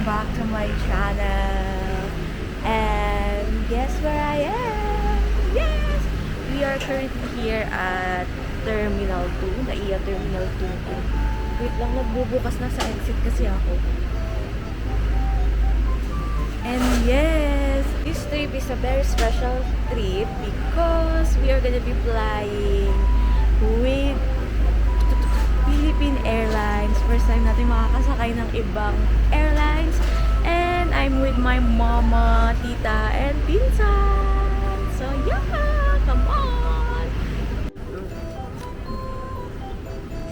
back to my channel. And guess where I am? Yes! We are currently here at Terminal 2, NAIA Terminal 2. Wait lang, nagbubukas na sa exit kasi ako. And yes, this trip is a very special trip because we are gonna be flying with Philippine Airlines. First time natin makakasakay ng ibang airlines. And I'm with my mama, tita, and pinsan. So yeah, come on!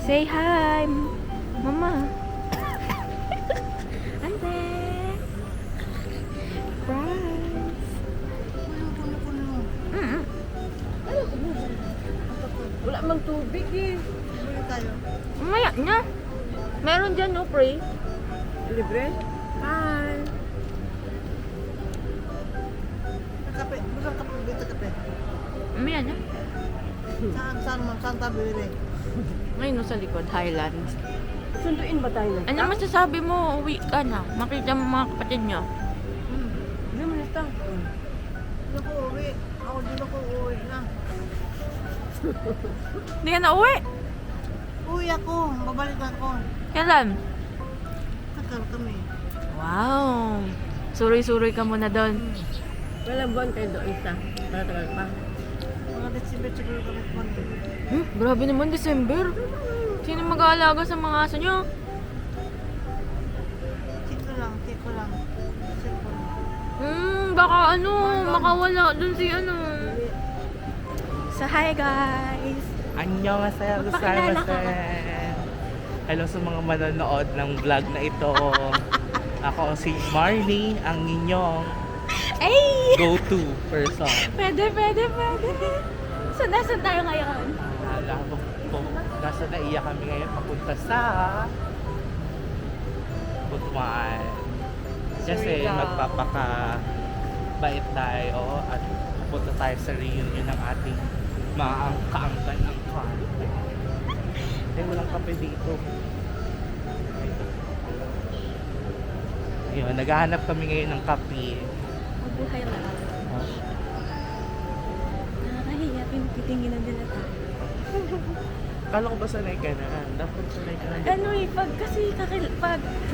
Say hi, mama. Ante. Surprise. Wala mang tubig eh. Bili tayo. Mamaya na. Meron dyan, no, pre? Libre? Hi. Kape. Busang kape. Dito kape. Mamaya na. Saan tayo bili? Ngayon, no, sa likod, Highlands. Sunduin ba tayo? Ano masasabi mo? Uwi ka na. Makita mo mga kapatid nyo. Hindi mo nito. Hindi ako uwi. Ako din ako uwi na. Hindi ka na uwi. Uwi ako. Babalik ako. Kailan? Tagal kami. Wow. Suroy-suroy ka muna doon. Walang buwan kayo doon isa. Tagal pa. Mga December siguro kami pumunta. Grabe naman, December. Sino mag-aalaga sa mga aso nyo? Chiko lang. Chiko lang. Baka ano, makawala doon si ano. So, hi guys. Annyeonghaseyo Magpakilala ka. gozaimasen. Hello sa mga manonood ng vlog na ito. Ako si Marley, ang inyong Ay! go-to person. Pwede. So, nasan tayo ngayon? Alam mo po, nasa NAIA kami ngayon papunta sa Butuan. Kasi magpapaka-bait tayo at pupunta tayo sa reunion ng ating kaangkan-angkan. Walang kape dito. Ayun, naghahanap kami ngayon ng kape. Mabuhay lang. Nakakahiya, pinititinginan nila tayo. Kala ko ba sanay ka na? Dapat sanay ka na. Ano eh, pag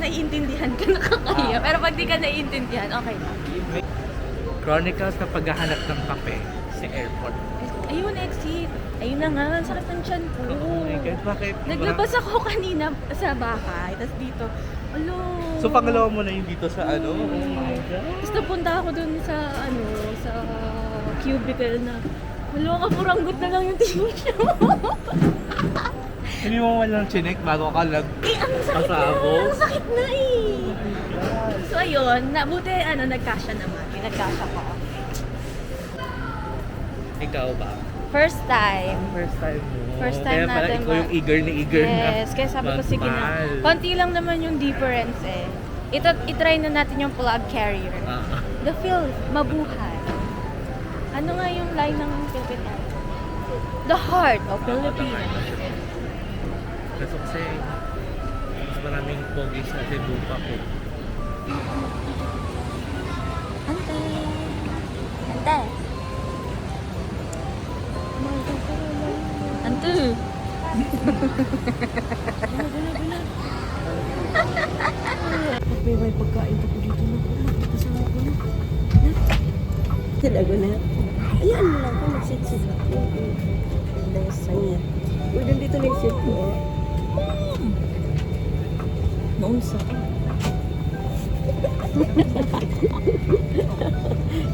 naiintindihan ka, nakakahiya. Pero pag di ka naiintindihan, okay lang. Chronicles na paghahanap ng kape sa airport. Ayun, exit. Ayun na nga, ang sakit ng tiyan ko. Oh my God, bakit? Naglabas ako kanina sa bahay, tapos dito, alo. So pangalawa mo na yung dito sa ano? Oh my God. Tapos napunta ako dun sa, sa cubicle na, alo, kapuranggot na lang yung t-shirt mo. Hindi mo man lang chinek bago ka Ang sakit na eh. So ayun, buti nagkasya naman. Nagkasya ko. Ikaw ba? First time. First time mo. First time Kaya pala natin ikaw yung eager na eager na. Yes, kaya sabi ko sige na. magmahal. Konti lang naman yung difference eh. Itry na natin yung plug carrier. Ah. The feel, mabuhay. Ano nga yung line ng Philippine? The heart of Philippines. Kaso kasi mas maraming pogi sa Cebupa ko. Ante. Ante. Ante. May pagkain pa ko dito na. Kasama ko na. Talaga na. Ayan mo lang kung magsit-sit ako. Dahil sangit. Uy, nandito na yung sit ko. Naunsa.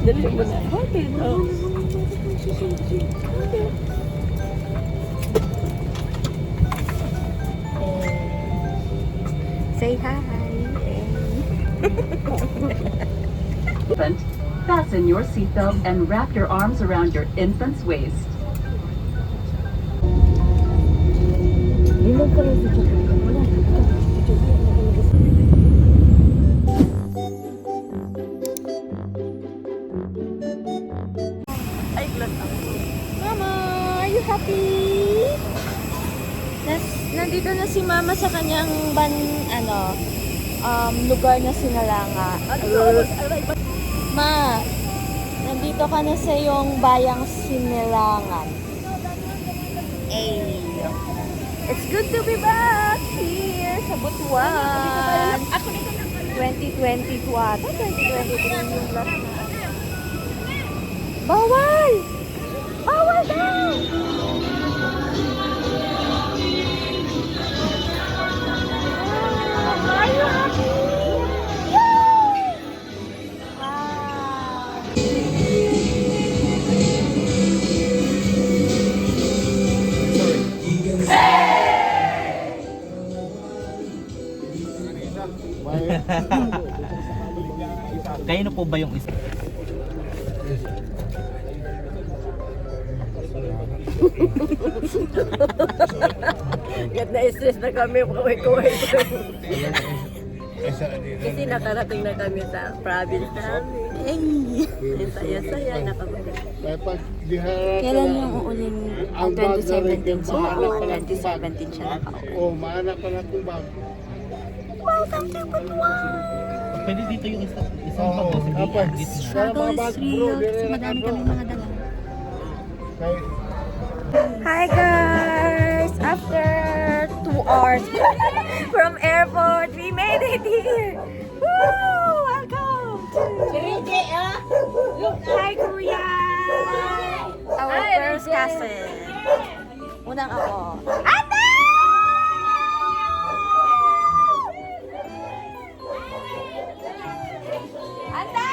Dali mo na. Bakit? Say hi. Fasten your seatbelt and wrap your arms around your infant's waist. Ilan ka lang sa chocolate? Wala. Ay, glass ako. Mama, are you happy? Nandito na si Mama sa kanyang lugar na Sinalanga. Ma, nandito ka na sa iyong bayang Sinilangan. Ay, it's good to be back here sa Butuan. 2022 ata, 2023 yung last na. Bawal! Bawal daw! Are you happy? Yay! Wow! Kayo na po ba yung isa? Yan na-stress na kami, kaway-kaway. Kasi nakarating na kami sa province namin. Ang saya-saya, nakabalik. Kailan yung uuling ang 2017 siya? 2017 siya nakauwi. Oh, maanak pa na kung bago. Welcome to Butuan! Pwede dito yung isang Oo, bago. Sige, kapag dito na. Struggle is real kasi madami kami mga dala. Kay, Hi guys! After 2 hours from airport, we made it here! Woo! Welcome! Hi Kuya! Our first cousin. Unang ako. Ate! Ate!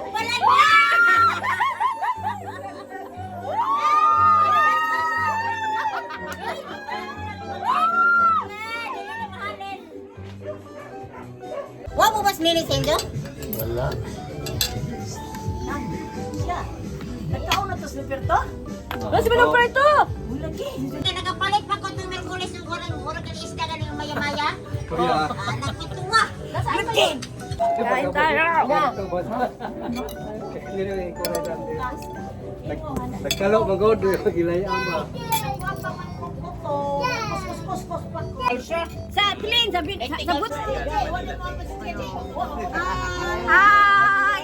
Wala niya! Wa mo mas mili sendo? wala. Nasi ba ng Puerto? Nagapalit pa ko ng Merkulis ng orang kan isda kan yung maya-maya. Nagpitunga. Kain tayo! Nagkalo magod gilayaan ba? Sa plane, sa but. Hi!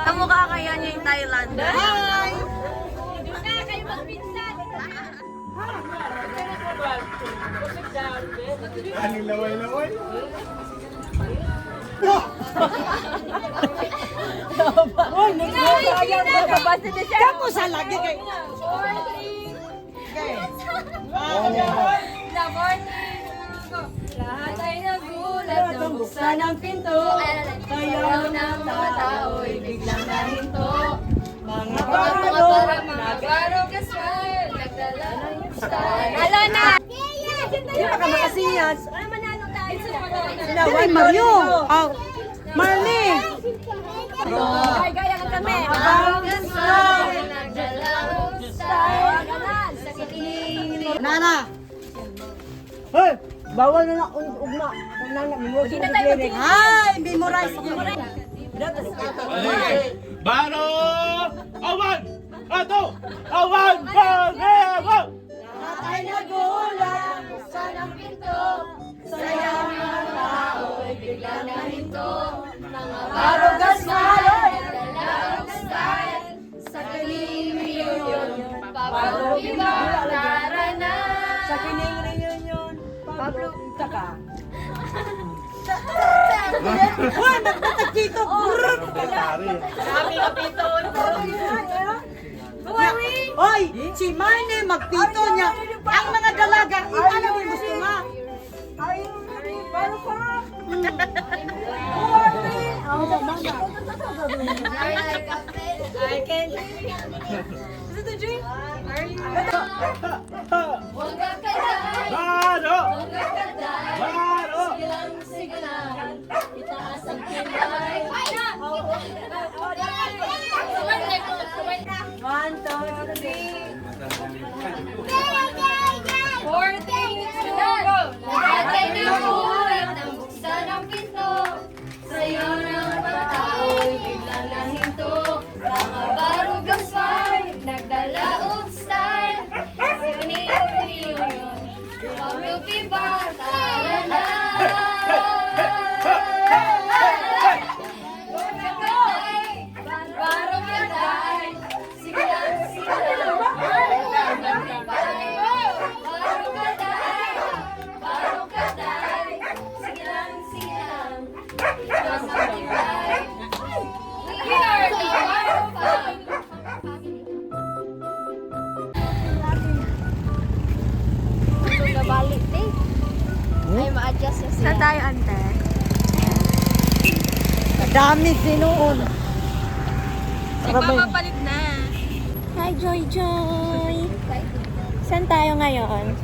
Kamukha kaya niya yung Thailander. Hi! Aning laway-laway. Kamu sa lagi kay. Lahat ay nagulat nang buksan ang pinto. Sayaw ng mga tao'y biglang nahinto. Mga baro kasal, nagdala ng style. Lalo na! Hindi pa ka makasinyas. Manalo tayo sa Sila, Juan Mario. Marley. Gaya lang kami. Baro kasal, nagdala ng style. Sa kiling. Nana. Hoy, bawal na ugma. Nana, mimoso sa clinic. Hi, memorize. Baro! Awan! Ato! Awan! Pag-ewa! Ay nagulang. Buksan ang pinto. Sayaw ng tao'y biglang nahinto. Mga baro kasal, nagdala ng style. Sa kiling reunion, Pablo Viva, tara na. Sa kining reunion, Pablo, taka. Hoy, nagtatag dito. Kami kapito. Hoy, si Marne magpito niya. Ang mga dalaga, ano mo gusto nga? Ay, para pa. I can Is it the drink? Huwag kagadahan, Baro! huwag kagadahan. Baro! Silang sigalan, itaas ang kilay. One, two, three. 4 things to go. Lahat ay nagulat nang buksan ang pinto. Sayo ng pagkaoy, bigla tayo, ante. Dami sinuon. Magpapapalit na. Hi, Joy Joy! Saan tayo ngayon?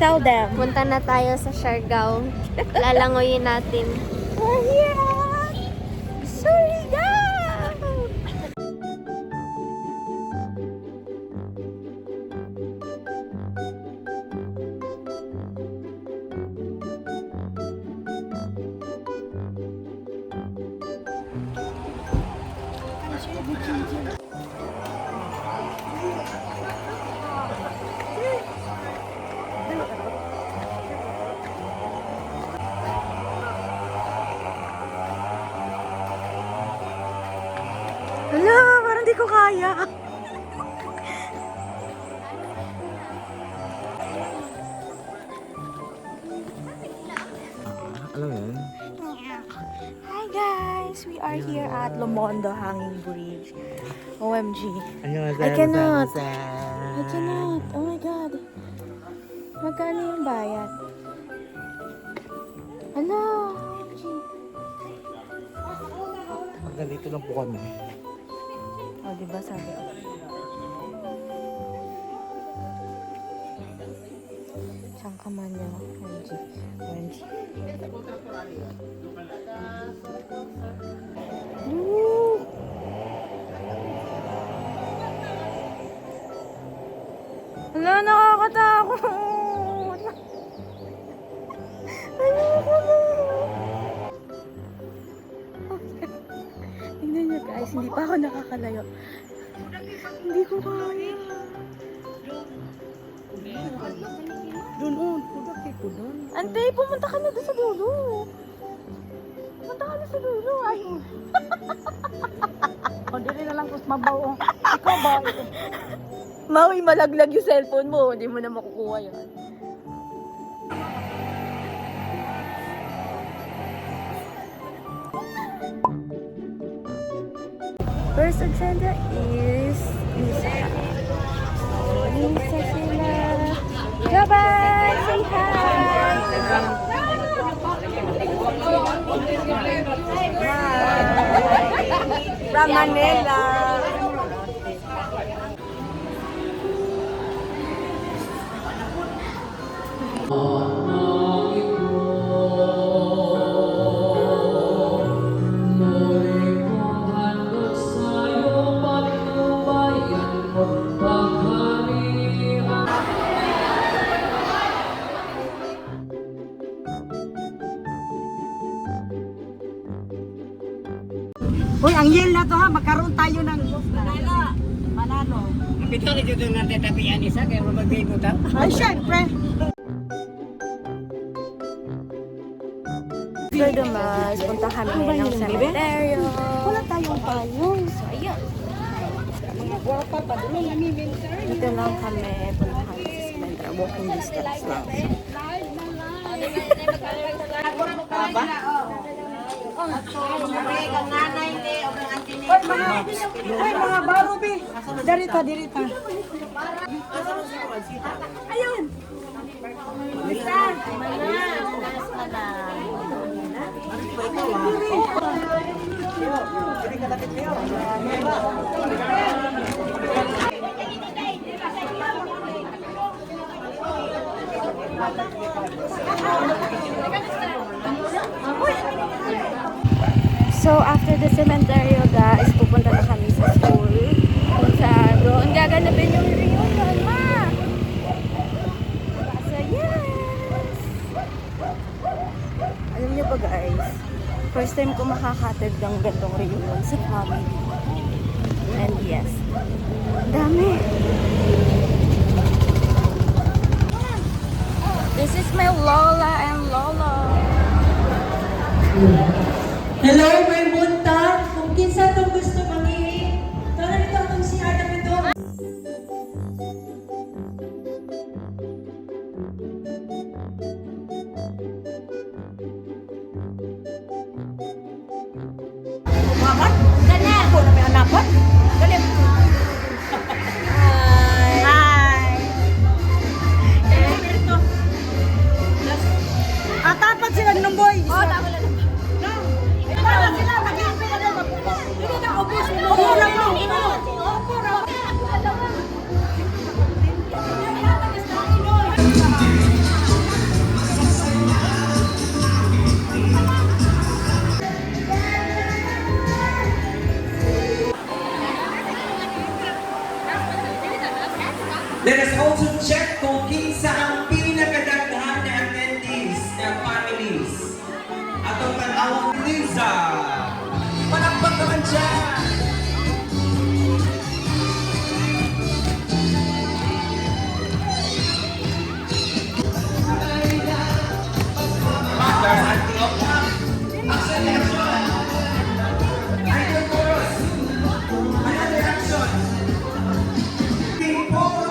Tell them. Punta na tayo sa Siargao. Lalangoyin natin. We're here at Surigao! Hala, parang di ko kaya. Alam mo yun? Hi guys! We are here at Lomondo Hanging Bridge. OMG. I cannot. I cannot. Oh my God. Magkano yung bayad? Hala, OMG. Hanggang dito lang po kami. Oh, diba sabi ko? Saan ka man yun? OMG. OMG. Woo! Hala, nakakatakot! Ayoko na! Tingnan nyo guys, hindi pa ako nakakalayo. Hindi ko kaya. Doon, pudaki ko doon. Ante, pumunta ka na doon sa dulo. Pumunta ka na sa dulo. Ayun. O, dili na lang kus mabaw. Ikaw ba? Maui, malaglag yung cellphone mo. Hindi mo na makukuha yun. First agenda is Lisa. Lisa sila. Bye-bye! Say hi! From Manila. Uy, ang yel na to ha, magkaroon tayo ng Manalo. Bitaw na dito nga tatapian isa kaya magbibig ta. Ay, syempre. After dumas, punta kami ng cemetery. Wala tayong payong. So, ayun. Mga guwapa pa doon, nami-mentor. Dito lang kami. Punta kami sa cemetery. Walking distance lang. Ay, mga barubi. Darita, dirita. Ayun. So, after the cemetery, guys, pupunta na kami sa school. Kung saan doon gaganapin yung reunion, ma! So, yes! Alam niyo ba, guys, first time ko makakatid ng gantong reunion sa family. And yes, dami! This is my Lola and Lolo. Hello, may bunta. Kung kinsa itong gusto mangihi, tara nito itong si Adam ito. Mamat? Ganyan. Ako na may anapan. Galim. Hi. Atapat sila Let us also check kung kinsa ang pinakadaghan na attendees na families. Atong tanawang Liza. Palakpak naman dyan! Master, acting up na. Action, action! Idol chorus. Another action. Team photo.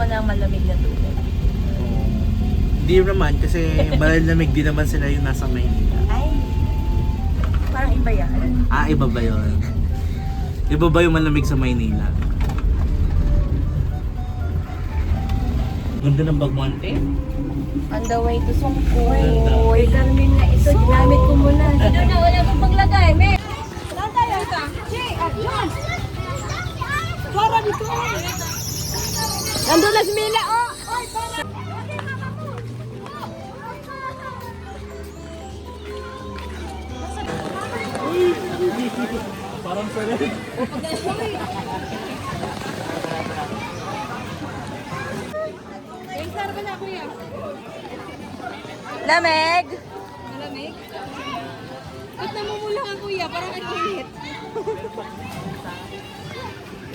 mo ng malamig na tubig. Hindi naman kasi malamig din naman sila yung nasa Maynila. Ay, parang iba yan. Iba ba yun? Iba ba yung malamig sa Maynila? Ganda ng bag mo, ante. On the way to Sungkoy. Carmen na ito, ginamit ko muna. Dito na, wala pang paglagay. Me! Saan tayo? Nandun na si Mila, oh! Parang pwede. Lamig! Malamig? Ba't namumula ka kuya? Parang ang init.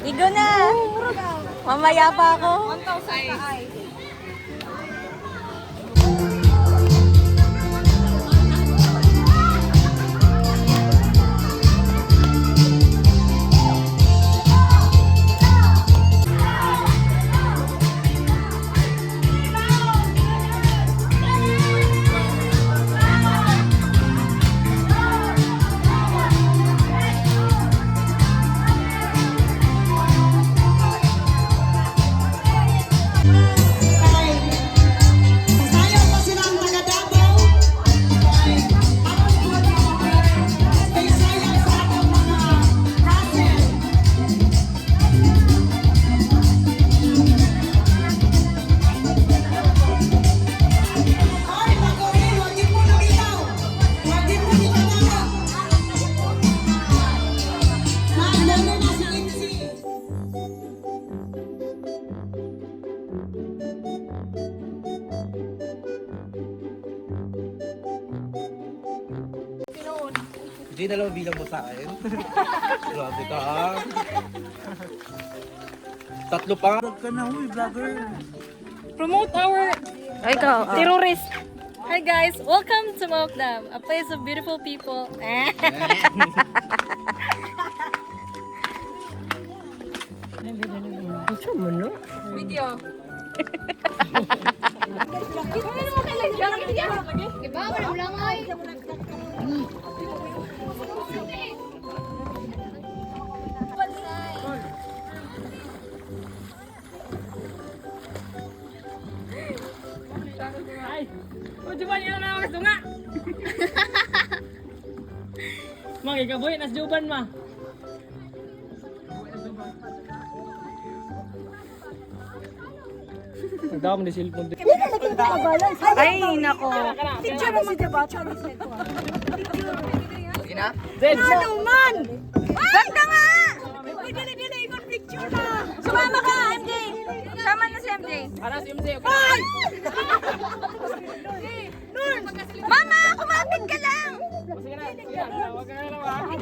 Igo na! Mamaya pa ako. 1,000 ay. Sayo pa silang taga Davao. Stay sayo sa atong mga cousin. Ay, pag-uwi, huwag niyo po nabitaw. Huwag niyo po itanaw. Nandun na si Itzy. Hindi dalawa bilang mo sa akin. Grabe ka. Tatlo pa. Vlog ka na, huy, vlogger. Promote our Ikaw, terrorist. Hi guys, welcome to Mokdam, a place of beautiful people. Video. Iba, wala lang ay. O, di ba niya na ako nga? Mga ikaboy, nas juban ma. Nagdawam di cellphone. Ay, nako. Picture mo si Debacha. Zed! Ano man? Wag na nga! Dili, ikot picture na. Sumama ka, MJ! Sama na si MJ. Para si MJ, okay. Ay! Mama, kumapit ka lang! Sige na, huwag ka na lang ha.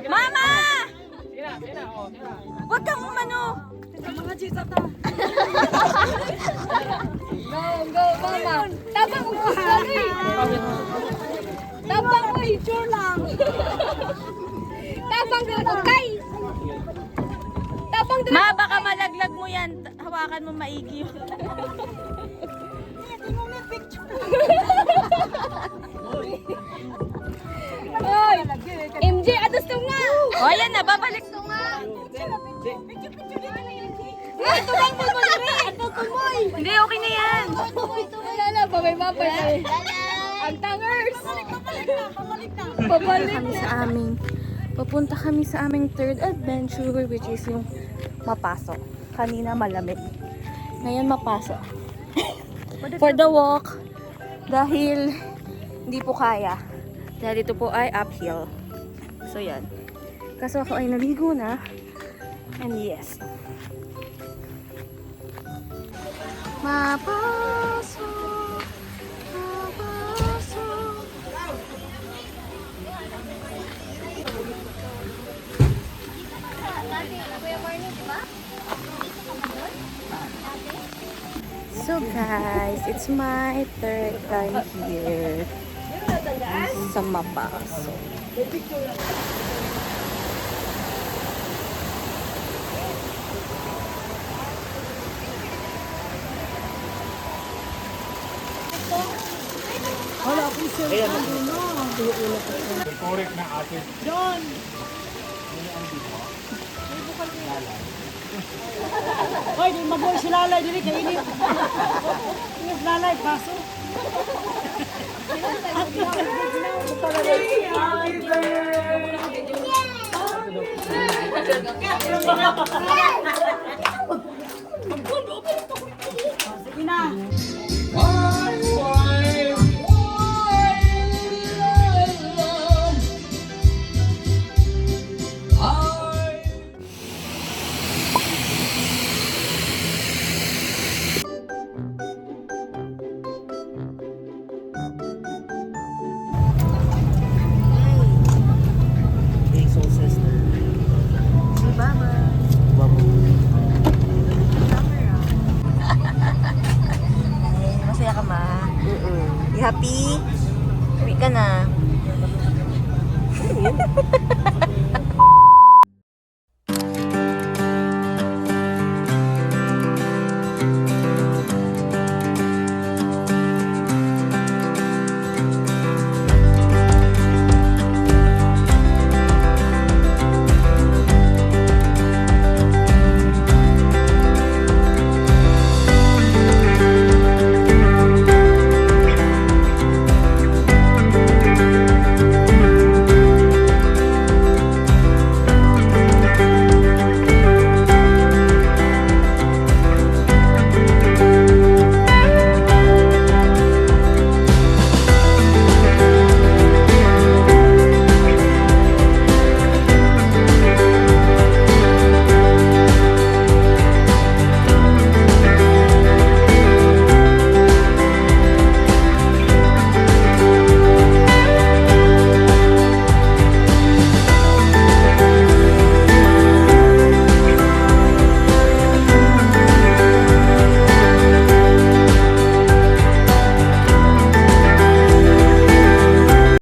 Mama! Sige na, sige na, sige na. Wag kang umano! Mga chisa ta. Go, mama. Tabang mo. Tabang mo. Picture lang. Tabang ka ko kay. Tabang Ma, baka malaglag mo yan. Hawakan mo maigi yun. Ay, MJ, ados to nga. O, ayan na, babalik. Ito lang po mo rin. Ito tumoy. Hindi, okay na yan. Wala na, babay. Ang tangers. Babalik Kami sa aming, papunta kami sa aming third adventure, which is yung mapasok. Kanina malamig. Ngayon mapasok. For the walk, dahil hindi po kaya. Dahil ito po ay uphill. So yan. Kaso ako ay naligo na. And yes. Mapasok. Mapasok. So guys, it's my third time here sa Mapasok. Wala akong cellphone doon na. Korek na ate. John! Hoy, di mabuhay si Lalay dili kainit. Yes, Lalay, paso. Happy birthday!